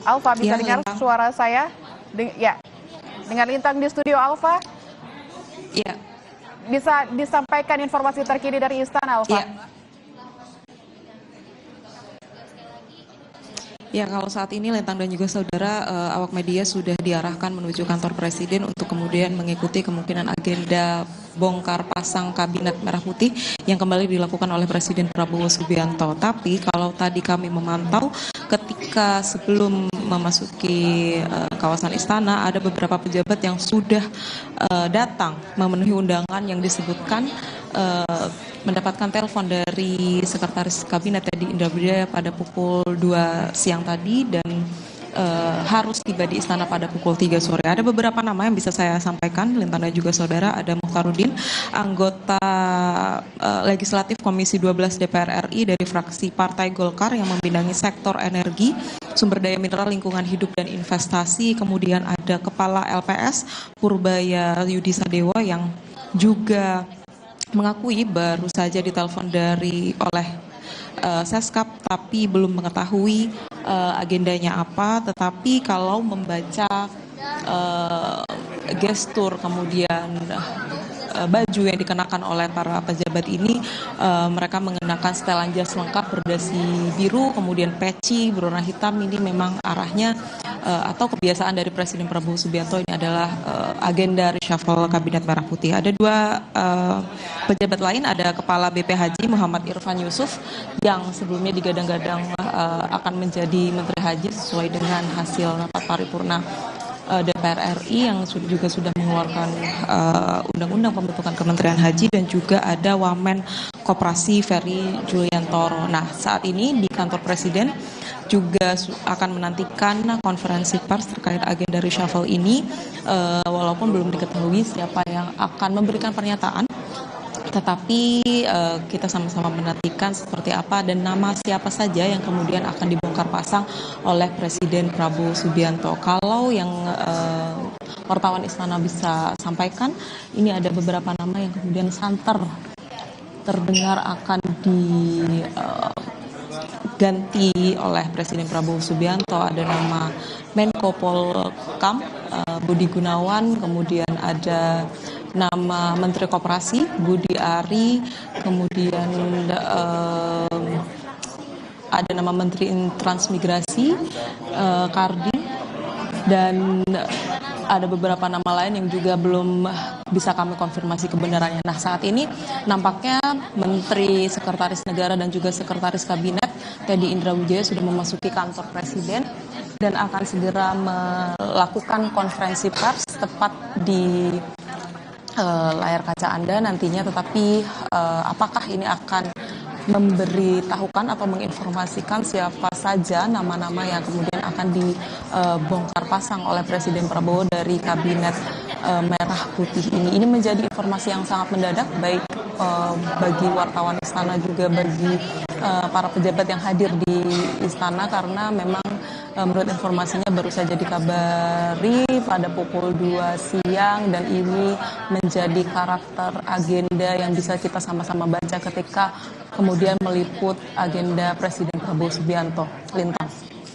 Alfa, bisa Ya, dengar Lintang. suara saya? Ya, dengan Lintang di studio Alfa, Ya, bisa disampaikan informasi terkini dari Istana, Alfa? ya. Ya, kalau saat ini Lintang dan juga saudara awak media sudah diarahkan menuju kantor Presiden untuk kemudian mengikuti kemungkinan agenda bongkar pasang Kabinet Merah Putih yang kembali dilakukan oleh Presiden Prabowo Subianto. Tapi kalau tadi kami memantau ketika sebelum memasuki kawasan istana ada beberapa pejabat yang sudah datang memenuhi undangan yang disebutkan mendapatkan telepon dari Sekretaris Kabinet Teddy Indrawijaya pada pukul 2 siang tadi dan harus tiba di istana pada pukul 3 sore. Ada beberapa nama yang bisa saya sampaikan, Lintang dan juga saudara. Ada Mukhtarudin, anggota legislatif Komisi 12 DPR RI dari fraksi Partai Golkar yang membidangi sektor energi, sumber daya mineral, lingkungan hidup dan investasi. Kemudian ada Kepala LPS Purbaya Yudi Sadewa yang juga mengakui baru saja ditelepon oleh Seskap tapi belum mengetahui agendanya apa, tetapi kalau membaca gestur kemudian baju yang dikenakan oleh para pejabat ini, mereka mengenakan setelan jas lengkap berdasi biru, kemudian peci berwarna hitam. Ini memang arahnya atau kebiasaan dari Presiden Prabowo Subianto ini adalah agenda reshuffle Kabinet Merah Putih. Ada dua pejabat lain, ada Kepala BP Haji Muhammad Irfan Yusuf yang sebelumnya digadang-gadang akan menjadi Menteri Haji sesuai dengan hasil rapat paripurna DPR RI yang juga sudah mengeluarkan undang-undang pembentukan Kementerian Haji, dan juga ada Wamen Koperasi Ferry Juliantoro. Nah, saat ini di kantor Presiden juga akan menantikan konferensi pers terkait agenda reshuffle ini, walaupun belum diketahui siapa yang akan memberikan pernyataan. Tetapi kita sama-sama menantikan seperti apa dan nama siapa saja yang kemudian akan dibongkar pasang oleh Presiden Prabowo Subianto. Kalau yang wartawan istana bisa sampaikan, ini ada beberapa nama yang kemudian santer terdengar akan diganti oleh Presiden Prabowo Subianto. Ada nama Menko Polhukam Budi Gunawan, kemudian ada nama Menteri Koperasi Budi Ari, kemudian ada nama Menteri Transmigrasi Kardi, dan ada beberapa nama lain yang juga belum bisa kami konfirmasi kebenarannya. Nah, saat ini nampaknya Menteri Sekretaris Negara dan juga Sekretaris Kabinet Teddy Indrawijaya sudah memasuki kantor Presiden dan akan segera melakukan konferensi pers tepat di layar kaca Anda nantinya. Tetapi apakah ini akan memberitahukan atau menginformasikan siapa saja nama-nama yang kemudian akan dibongkar pasang oleh Presiden Prabowo dari Kabinet Merah Putih ini. Ini menjadi informasi yang sangat mendadak, baik bagi wartawan istana juga bagi para pejabat yang hadir di istana, karena memang menurut informasinya baru saja dikabari pada pukul 2 siang, dan ini menjadi karakter agenda yang bisa kita sama-sama baca ketika kemudian meliput agenda Presiden Prabowo Subianto. Lintang.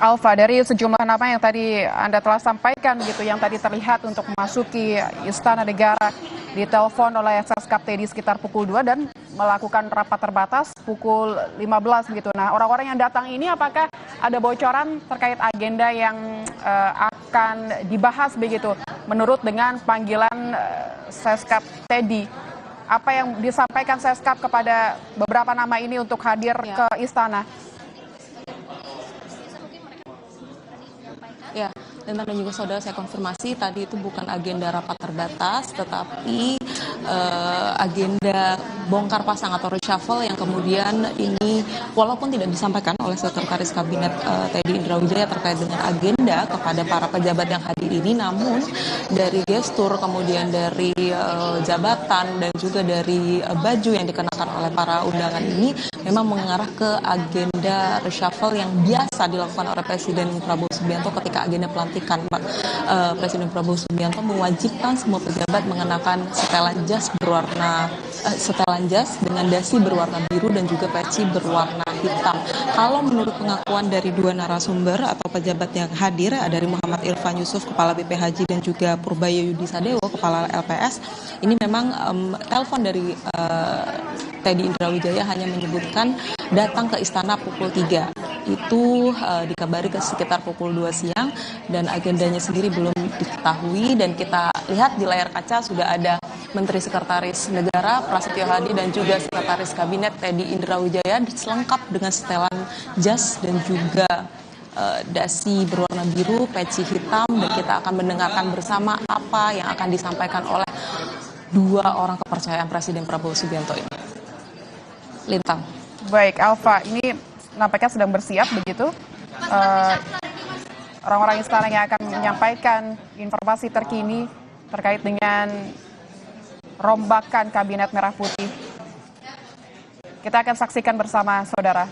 Alfa, dari sejumlah nama yang tadi Anda telah sampaikan gitu, yang tadi terlihat untuk memasuki Istana Negara, ditelepon oleh Seskap Teddy sekitar pukul 2 dan melakukan rapat terbatas pukul 15 gitu. Nah, orang-orang yang datang ini apakah ada bocoran terkait agenda yang akan dibahas begitu menurut dengan panggilan Seskap Teddy? Apa yang disampaikan Seskap kepada beberapa nama ini untuk hadir ke istana? Ya, Lintang dan juga saudara, saya konfirmasi tadi itu bukan agenda rapat terbatas, tetapi agenda bongkar pasang atau reshuffle yang kemudian ini walaupun tidak disampaikan oleh Sekretaris Kabinet Teddy Indrawijaya terkait dengan agenda kepada para pejabat yang hadir ini, namun dari gestur, kemudian dari jabatan dan juga dari baju yang dikenakan oleh para undangan ini memang mengarah ke agenda reshuffle yang biasa dilakukan oleh Presiden Prabowo Subianto ketika agenda pelantikan. Presiden Prabowo Subianto mewajibkan semua pejabat mengenakan setelan jas dengan dasi berwarna biru dan juga peci berwarna hitam. Kalau menurut pengakuan dari dua narasumber atau pejabat yang hadir, dari Muhammad Irfan Yusuf, Kepala BP Haji, dan juga Purbayo Yudi Sadewo, Kepala LPS, ini memang telepon dari Teddy Indrawijaya hanya menyebutkan datang ke istana pukul 3. Itu dikabari ke sekitar pukul 2 siang dan agendanya sendiri belum diketahui, dan kita lihat di layar kaca sudah ada Menteri Sekretaris Negara Prasetyo Hadi dan juga Sekretaris Kabinet Teddy Indrawijaya selengkap dengan setelan jas dan juga dasi berwarna biru, peci hitam, dan kita akan mendengarkan bersama apa yang akan disampaikan oleh dua orang kepercayaan Presiden Prabowo Subianto ini. Lintang. Baik, Alfa, ini nampaknya sedang bersiap begitu. Orang-orang istana yang akan menyampaikan informasi terkini terkait dengan rombakan Kabinet Merah Putih. Kita akan saksikan bersama, saudara.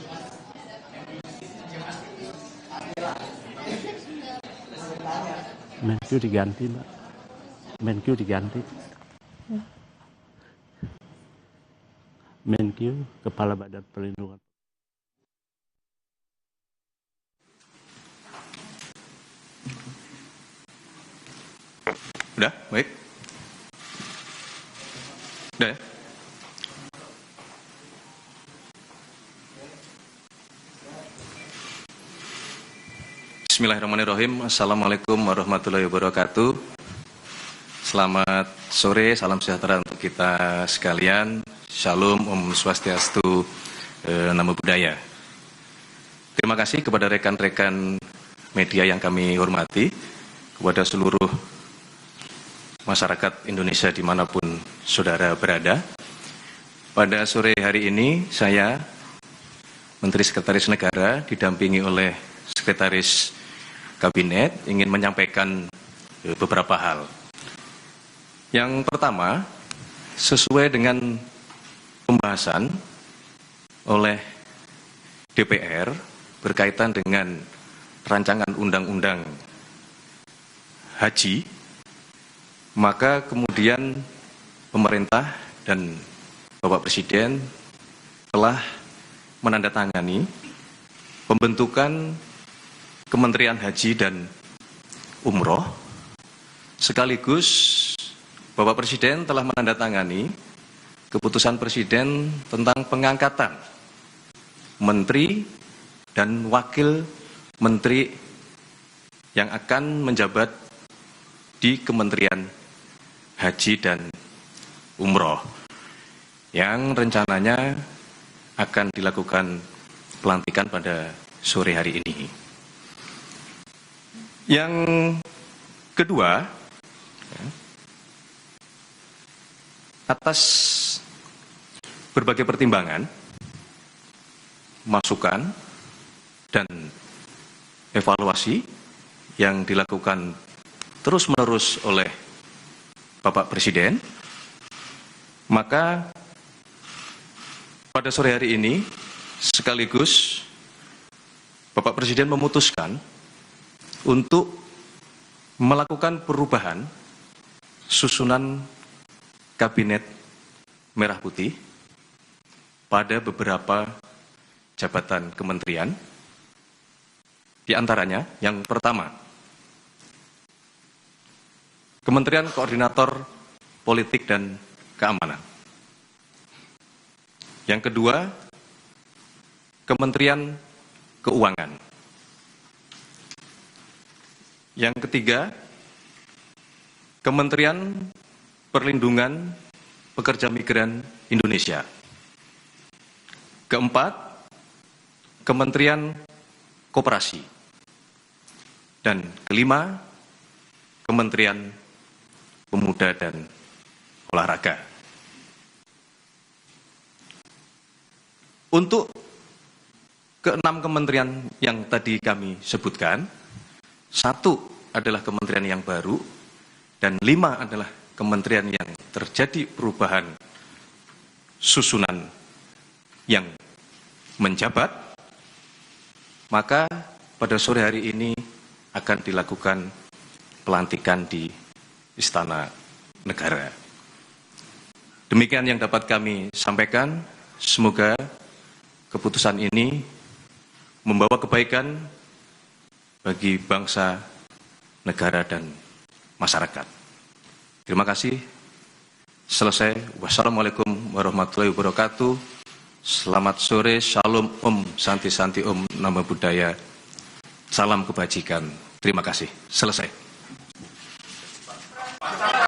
Menq diganti, Mbak. Menq diganti. Menq, Kepala Badan Perlindungan. Udah, baik. Udah ya? Bismillahirrahmanirrahim. Assalamualaikum warahmatullahi wabarakatuh. Selamat sore, salam sejahtera untuk kita sekalian. Shalom, Om Swastiastu, Namo Buddhaya. Terima kasih kepada rekan-rekan media yang kami hormati, kepada seluruh masyarakat Indonesia dimanapun saudara berada. Pada sore hari ini saya, Menteri Sekretaris Negara, didampingi oleh Sekretaris Kabinet, ingin menyampaikan beberapa hal. Yang pertama, sesuai dengan pembahasan oleh DPR berkaitan dengan rancangan undang-undang haji, maka kemudian pemerintah dan Bapak Presiden telah menandatangani pembentukan Kementerian Haji dan Umroh, sekaligus Bapak Presiden telah menandatangani keputusan Presiden tentang pengangkatan Menteri dan Wakil Menteri yang akan menjabat di Kementerian Haji dan Umroh, yang rencananya akan dilakukan pelantikan pada sore hari ini. Yang kedua, atas berbagai pertimbangan, masukan, dan evaluasi yang dilakukan terus-menerus oleh Bapak Presiden, maka pada sore hari ini sekaligus Bapak Presiden memutuskan untuk melakukan perubahan susunan Kabinet Merah Putih pada beberapa jabatan kementerian. Di antaranya, yang pertama, Kementerian Koordinator Politik dan Keamanan. Yang kedua, Kementerian Keuangan. Yang ketiga, Kementerian Perlindungan Pekerja Migran Indonesia. Keempat, Kementerian Koperasi. Dan kelima, Kementerian Pemuda dan Olahraga. Untuk keenam kementerian yang tadi kami sebutkan, satu adalah kementerian yang baru, dan 5 adalah kementerian yang terjadi perubahan susunan yang menjabat, maka pada sore hari ini akan dilakukan pelantikan di Istana Negara. Demikian yang dapat kami sampaikan. Semoga keputusan ini membawa kebaikan bagi bangsa, negara, dan masyarakat. Terima kasih. Selesai. Wassalamualaikum warahmatullahi wabarakatuh. Selamat sore. Shalom Om. Santi Santi Om. Namo Buddhaya. Salam kebajikan. Terima kasih. Selesai.